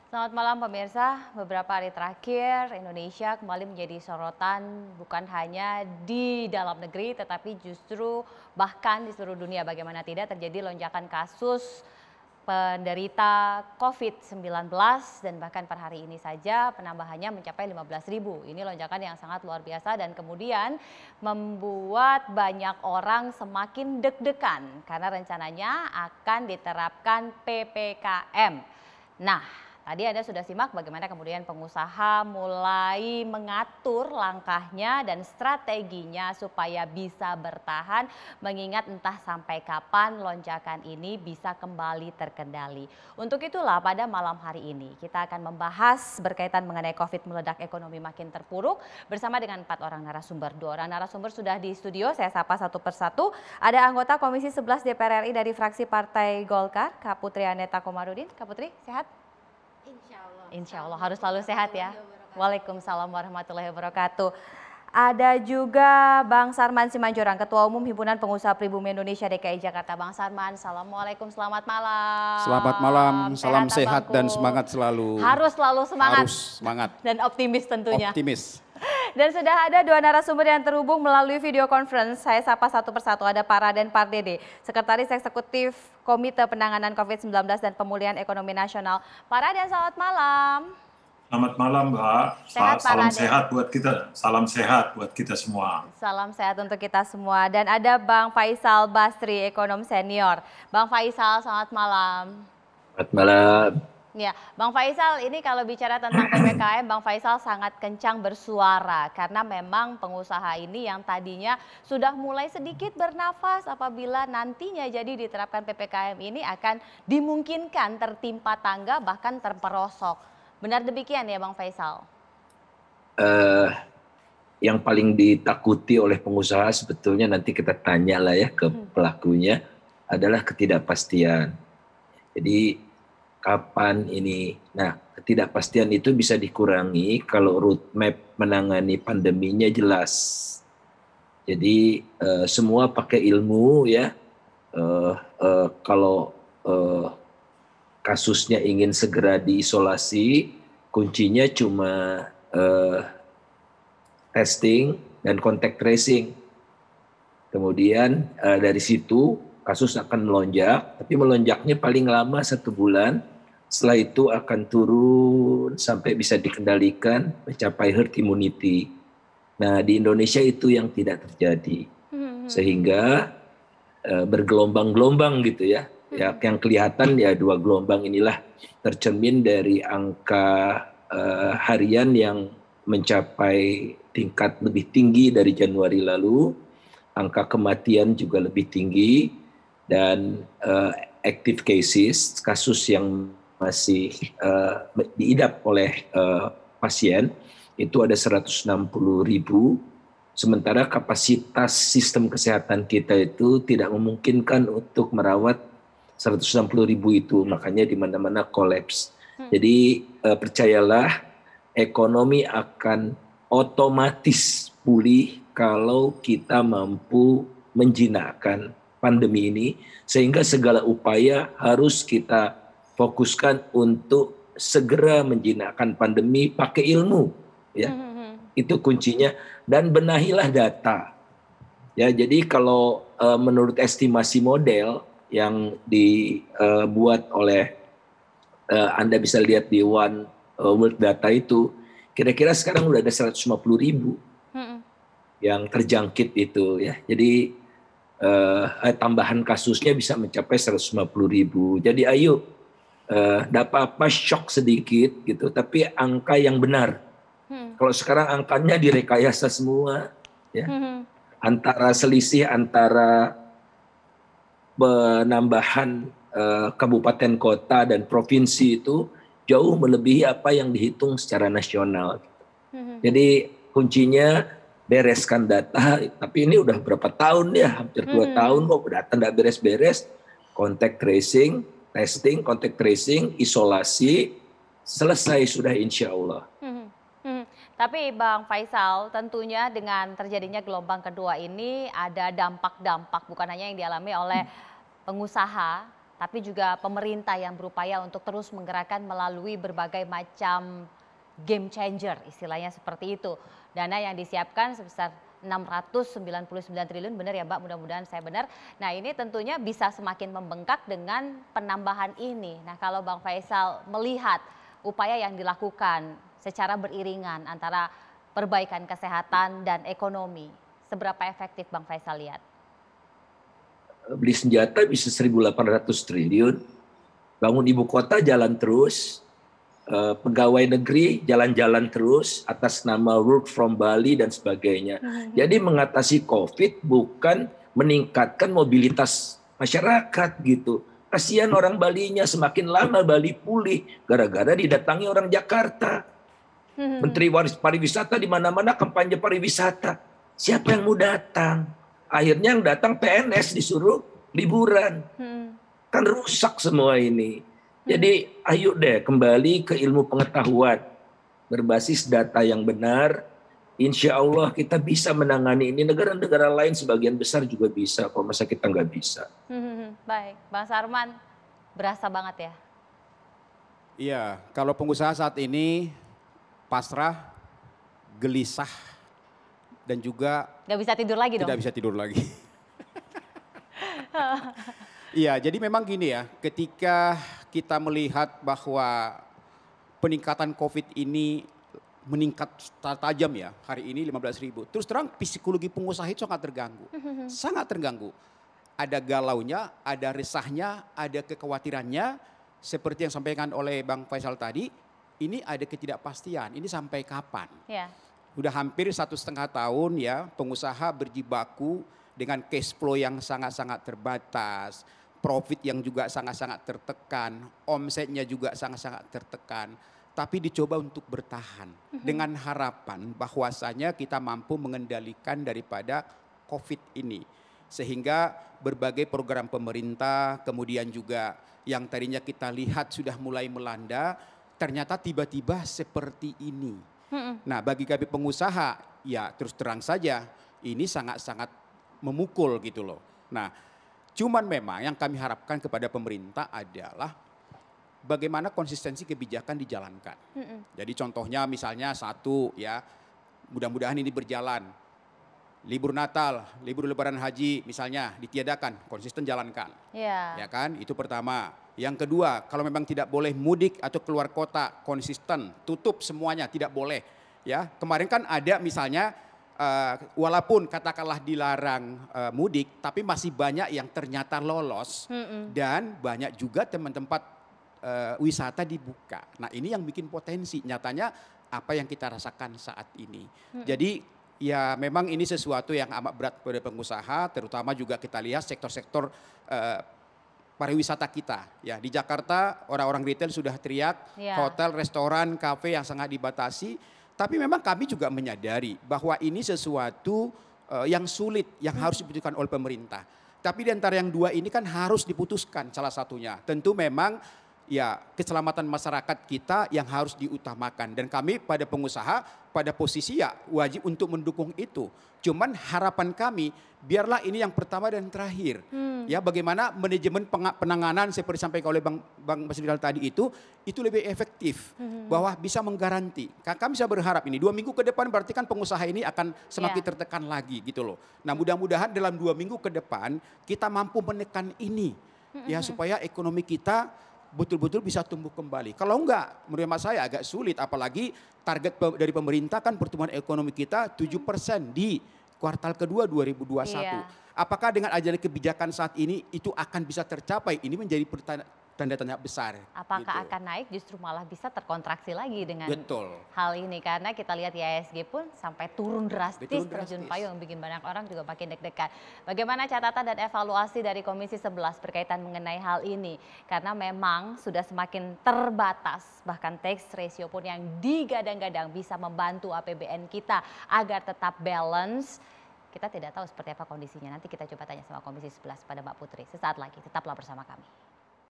Selamat malam pemirsa, beberapa hari terakhir Indonesia kembali menjadi sorotan bukan hanya di dalam negeri tetapi justru bahkan di seluruh dunia, bagaimana tidak terjadi lonjakan kasus penderita COVID-19 dan bahkan per hari ini saja penambahannya mencapai 15.000. Ini lonjakan yang sangat luar biasa dan kemudian membuat banyak orang semakin deg-degan karena rencananya akan diterapkan PPKM. Nah, tadi Anda sudah simak bagaimana kemudian pengusaha mulai mengatur langkahnya dan strateginya supaya bisa bertahan mengingat entah sampai kapan lonjakan ini bisa kembali terkendali. Untuk itulah pada malam hari ini kita akan membahas berkaitan mengenai COVID meledak ekonomi makin terpuruk bersama dengan 4 orang narasumber. 2 orang narasumber sudah di studio, saya sapa satu persatu. Ada anggota Komisi 11 DPR RI dari fraksi Partai Golkar, Kak Putri Aneta Komarudin. Kak Putri, sehat? Insya Allah harus selalu sehat ya. Waalaikumsalam warahmatullahi wabarakatuh. Ada juga Bang Sarman Simanjorang, Ketua Umum Himpunan Pengusaha Pribumi Indonesia DKI Jakarta. Bang Sarman, assalamualaikum, selamat malam. Selamat malam, salam sehat dan abangku. semangat selalu. Harus selalu semangat. Harus semangat. Dan optimis tentunya. Optimis. Dan sudah ada 2 narasumber yang terhubung melalui video conference. Saya sapa satu persatu. Ada Pak Raden Pardede, Sekretaris Eksekutif Komite Penanganan COVID-19 dan Pemulihan Ekonomi Nasional. Pak Raden, selamat malam. Selamat malam, Mbak. Salam sehat buat kita. Salam sehat buat kita semua. Salam sehat untuk kita semua. Dan ada Bang Faisal Basri, ekonom senior. Bang Faisal, selamat malam. Selamat malam. Ya, Bang Faisal, ini kalau bicara tentang PPKM, Bang Faisal sangat kencang bersuara karena memang pengusaha ini yang tadinya sudah mulai sedikit bernafas apabila nantinya jadi diterapkan PPKM ini akan dimungkinkan tertimpa tangga bahkan terperosok. Benar demikian ya Bang Faisal? Yang paling ditakuti oleh pengusaha sebetulnya nanti kita tanyalah ya ke pelakunya adalah ketidakpastian. Jadi kapan ini? Nah, ketidakpastian itu bisa dikurangi kalau roadmap menangani pandeminya jelas. Jadi semua pakai ilmu ya. Kalau kasusnya ingin segera diisolasi, kuncinya cuma testing dan contact tracing. Kemudian dari situ kasus akan melonjak, tapi melonjaknya paling lama 1 bulan. Setelah itu akan turun sampai bisa dikendalikan, mencapai herd immunity. Nah, di Indonesia itu yang tidak terjadi. Sehingga bergelombang-gelombang gitu ya. Yang kelihatan ya 2 gelombang inilah tercermin dari angka harian yang mencapai tingkat lebih tinggi dari Januari lalu. Angka kematian juga lebih tinggi. Dan active cases, kasus yang masih diidap oleh pasien itu ada 160.000, sementara kapasitas sistem kesehatan kita itu tidak memungkinkan untuk merawat 160.000 itu, makanya di mana-mana kolaps. Jadi percayalah, ekonomi akan otomatis pulih kalau kita mampu menjinakkan pandemi ini, sehingga segala upaya harus kita fokuskan untuk segera menjinakkan pandemi pakai ilmu ya. Itu kuncinya, dan benahilah data ya. Jadi kalau menurut estimasi model yang dibuat oleh Anda bisa lihat di One World Data itu, kira-kira sekarang udah ada 150.000 yang terjangkit itu ya. Jadi tambahan kasusnya bisa mencapai 150.000. Jadi ayo, tidak apa-apa shock sedikit gitu, tapi angka yang benar. Kalau sekarang angkanya direkayasa semua, ya. Antara selisih antara penambahan kabupaten kota dan provinsi itu jauh melebihi apa yang dihitung secara nasional. Jadi kuncinya bereskan data, tapi ini udah berapa tahun ya, hampir 2 tahun kok data nggak beres-beres. Contact tracing, testing, contact tracing, isolasi, selesai sudah insya Allah. Tapi Bang Faisal, tentunya dengan terjadinya gelombang kedua ini ada dampak-dampak bukan hanya yang dialami oleh pengusaha, tapi juga pemerintah yang berupaya untuk terus menggerakkan melalui berbagai macam game changer, istilahnya seperti itu. Dana yang disiapkan sebesar 699 triliun, benar ya Mbak, mudah-mudahan saya benar. Nah ini tentunya bisa semakin membengkak dengan penambahan ini. Nah kalau Bang Faisal melihat upaya yang dilakukan secara beriringan antara perbaikan kesehatan dan ekonomi, seberapa efektif Bang Faisal lihat? Beli senjata bisa 1.800 triliun, bangun ibu kota jalan terus, pegawai negeri jalan-jalan terus atas nama work from Bali dan sebagainya. Jadi mengatasi COVID bukan meningkatkan mobilitas masyarakat gitu. Kasihan orang Balinya, semakin lama Bali pulih gara-gara didatangi orang Jakarta. Menteri pariwisata di mana-mana kampanye pariwisata. Siapa yang mau datang? Akhirnya yang datang PNS disuruh liburan. Kan rusak semua ini. Jadi ayo deh kembali ke ilmu pengetahuan berbasis data yang benar. Insya Allah kita bisa menangani ini. Negara-negara lain sebagian besar juga bisa. Kok masa kita nggak bisa? Baik, Bang Sarman, berasa banget ya? Iya, kalau pengusaha saat ini pasrah, gelisah, dan juga Nggak bisa tidur lagi dong? tidak bisa tidur lagi. Iya, jadi memang gini ya, ketika kita melihat bahwa peningkatan COVID ini meningkat tajam ya, hari ini 15.000. Terus terang psikologi pengusaha itu sangat terganggu. Sangat terganggu. Ada galaunya, ada resahnya, ada kekhawatirannya. Seperti yang sampaikan oleh Bang Faisal tadi, ini ada ketidakpastian, ini sampai kapan? Ya. Udah hampir 1,5 tahun ya pengusaha berjibaku dengan cash flow yang sangat-sangat terbatas. Profit yang juga sangat-sangat tertekan, omsetnya juga sangat-sangat tertekan. Tapi dicoba untuk bertahan dengan harapan bahwasanya kita mampu mengendalikan daripada COVID ini. Sehingga berbagai program pemerintah, kemudian juga yang tadinya kita lihat sudah mulai melanda, ternyata tiba-tiba seperti ini. Nah bagi kami pengusaha, ya terus terang saja ini sangat-sangat memukul gitu loh. Nah cuman memang yang kami harapkan kepada pemerintah adalah bagaimana konsistensi kebijakan dijalankan. Jadi contohnya misalnya satu ya, mudah-mudahan ini berjalan. Libur Natal, libur Lebaran Haji misalnya ditiadakan, konsisten jalankan. Ya kan, itu pertama. Yang kedua, kalau memang tidak boleh mudik atau keluar kota, konsisten, tutup semuanya, tidak boleh. Ya, kemarin kan ada misalnya walaupun katakanlah dilarang mudik, tapi masih banyak yang ternyata lolos dan banyak juga tempat-tempat wisata dibuka. Nah ini yang bikin potensi nyatanya apa yang kita rasakan saat ini. Jadi ya memang ini sesuatu yang amat berat pada pengusaha, terutama juga kita lihat sektor-sektor pariwisata kita. Ya di Jakarta orang-orang retail sudah teriak, hotel, restoran, kafe yang sangat dibatasi. Tapi memang kami juga menyadari bahwa ini sesuatu yang sulit yang harus diputuskan oleh pemerintah. Tapi di antara yang dua ini kan harus diputuskan salah satunya. Tentu memang ya keselamatan masyarakat kita yang harus diutamakan. Dan kami pada pengusaha pada posisi ya wajib untuk mendukung itu. Cuman harapan kami biarlah ini yang pertama dan terakhir. Ya bagaimana manajemen penanganan seperti disampaikan oleh Bang Masvidal tadi itu lebih efektif. Bahwa bisa menggaranti. Kami bisa berharap ini 2 minggu ke depan berarti kan pengusaha ini akan semakin tertekan lagi gitu loh. Nah mudah-mudahan dalam 2 minggu ke depan kita mampu menekan ini. Ya supaya ekonomi kita betul-betul bisa tumbuh kembali. Kalau enggak, menurut saya agak sulit. Apalagi target dari pemerintah kan pertumbuhan ekonomi kita 7% di kuartal kedua 2021. Apakah dengan ajaran kebijakan saat ini itu akan bisa tercapai? Ini menjadi tanda tanya besar. Apakah akan naik justru malah bisa terkontraksi lagi dengan Betul. hal ini. Karena kita lihat IHSG pun sampai turun drastis, terjun payung, bikin banyak orang juga makin deg-degan. Bagaimana catatan dan evaluasi dari Komisi 11 berkaitan mengenai hal ini? Karena memang sudah semakin terbatas, bahkan tax ratio pun yang digadang-gadang bisa membantu APBN kita agar tetap balance. Kita tidak tahu seperti apa kondisinya. Nanti kita coba tanya sama Komisi 11 pada Mbak Putri. Sesaat lagi, tetaplah bersama kami.